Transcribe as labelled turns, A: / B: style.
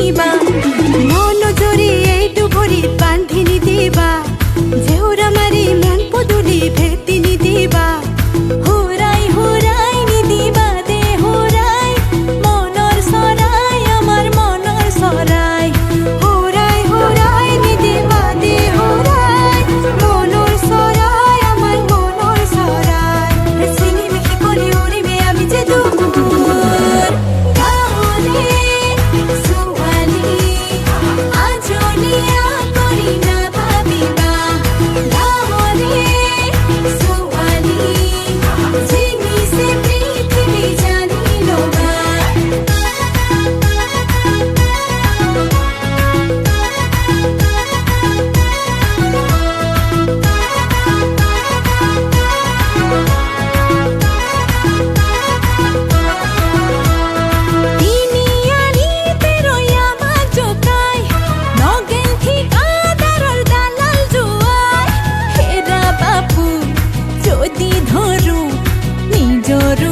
A: নিবা মন জৰি এইটো ভৰিত বান্ধি নিদিবা জেউৰা মাৰি মন পদূলি ভেটি নিদিবা হুৰাই হুৰাই নিদিবা দে হুৰাই মনৰ চৰাই আমাৰ মনৰ চৰাই হুৰাই হুৰাই নিদিবা দে হুৰাই মনৰ চৰাই আমাৰ মনৰ চৰাই চিঙি মিহি কৰি উৰিবে আমি যে দূৰ গাঁৱৰে ছোৱালী আজনীয়া কৰি নাভাবিবা গাঁৱৰে ছোৱালী চিঙিছে পৃথিৱী জানি ল'বা তিনিআলিতে ৰৈ আমাক জোকাই নগেন ঠিকাদাৰৰ দালাল জোৱাই হেৰা বাপু যদি ধৰো নিজৰো